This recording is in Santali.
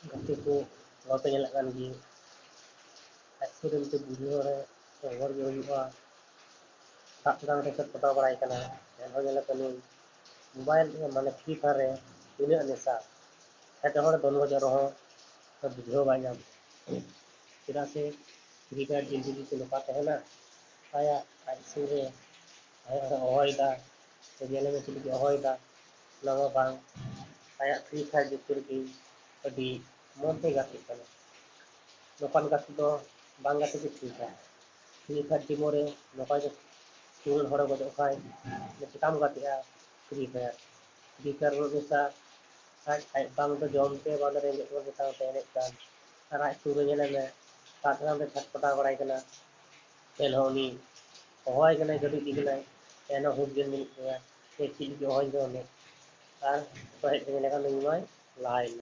ᱜᱟᱛᱮ ᱠᱚ ᱦᱚᱲ ᱯᱮ ᱧᱮᱞᱮᱫ ᱠᱟᱱ ᱜᱮ ᱟᱡ ᱥᱩᱨ ᱨᱮ ᱢᱤᱫᱴᱮᱱ ᱵᱩᱲᱦᱤ ᱦᱚᱲᱮ ᱦᱚᱲ ᱜᱮ ᱦᱩᱭᱩᱜᱼᱟ ᱫᱟᱜ ᱪᱮᱛᱟᱱ ᱨᱮ ᱥᱮᱫ ᱯᱚᱛᱟᱣ ᱵᱟᱲᱟᱭ ᱠᱟᱱᱟ ᱮᱱᱦᱚᱸ ᱧᱮᱞᱮ ᱱᱩᱭ মোবাইল ᱢᱟᱱᱮ ফ্রি ফায়ার রে ᱛᱤᱱᱟᱹᱜ ᱱᱮᱥᱟ ᱮᱴᱟᱜ ᱦᱚᱲ ᱫᱚᱱ ᱜᱚᱡᱚᱜ ᱨᱮᱦᱚᱸ ᱵᱩᱡᱷᱟᱹᱣ ᱵᱟᱭ ᱧᱟᱢ ᱪᱮᱫᱟᱜ ᱥᱮ ᱯᱷ্রি ফায়ার ᱫᱤᱱ ᱡᱩᱫᱤ ᱠᱚ ᱱᱚᱝᱠᱟ ᱛᱟᱦᱮᱱᱟ ᱟᱭᱟᱜ ᱟᱡ ᱥᱩᱨ ᱨᱮ ᱟᱭᱟᱜ ᱦᱚᱦᱚᱭᱮᱫᱟ ᱥᱮ ᱧᱮᱞᱮ ᱢᱮ ᱪᱮᱫ ᱞᱟᱹᱜᱤᱫ ᱦᱚᱦᱚᱭᱮᱫᱟ ᱚᱱᱟ ᱢᱟ ᱵᱟᱝ ᱟᱭᱟᱜ ᱯᱷ্রি ফায়ার ᱵᱷᱤᱛᱤᱨ ᱨᱮᱜᱮ ᱟᱹᱰᱤ ᱢᱚᱡᱽ ᱛᱮ ᱜᱟᱛᱮᱜ ᱠᱟᱱᱟ ᱱᱚᱝᱠᱟᱱ ᱜᱟᱛᱮ ᱫᱚ ᱵᱟᱝ ᱜᱟᱛᱮ ᱜᱮ ᱴᱷᱤᱠᱟ ᱯᱷ্রি ফায়ার ᱰᱮᱢᱳ ᱨᱮ ᱱᱚᱝᱠᱟ ᱜᱮ ᱥᱩᱨ ᱦᱚᱲᱮ ᱜᱚᱡᱚᱜ ᱠᱷᱟᱡ ᱪᱮᱠᱟᱢ ᱜᱟᱛᱮᱜᱼᱟ ᱯᱷ্রি ফায়ার ᱩᱱᱟᱹᱜ ᱱᱮᱥᱟ ᱟᱡ ᱵᱟᱝ ᱫᱚ ᱡᱚᱢ ᱛᱮ ᱵᱟᱝ ᱫᱚ ᱨᱮᱸᱜᱮᱡ ᱛᱮ ᱮᱱᱮᱡ ᱠᱟᱱ ᱟᱨ ᱟᱡ ᱥᱩᱨ ᱨᱮ ᱧᱮᱞᱮ ᱢᱮ ᱫᱟᱜ ᱪᱮᱛᱟᱱ ᱨᱮ ᱪᱷᱟᱴᱯᱟᱴᱟᱣ ᱵᱟᱲᱟᱭ ᱠᱟᱱᱟ ᱮᱱᱦᱚᱸ ᱩᱱᱤ ᱦᱚᱦᱚᱣᱟᱭ ᱠᱟᱱᱟᱭ ᱜᱟᱹᱰᱤ ᱤᱫᱤ ᱠᱟᱱᱟᱭ ᱮᱱᱦᱚᱸ ᱦᱩᱫ ᱜᱮ ᱵᱟᱹᱱᱩᱜ ᱛᱟᱭᱟ ᱪᱮᱫ ᱞᱟᱹᱜᱤᱫ ᱦᱚᱦᱚᱣᱟᱹᱧ ᱠᱟᱱᱟ ᱩᱱᱤ ᱟᱨ ᱦᱮᱡ ᱧᱮᱞᱮ ᱠᱷᱟᱱ ᱩᱱᱤ ᱢᱟᱭ ᱞᱟᱦᱟᱭᱮᱱᱟ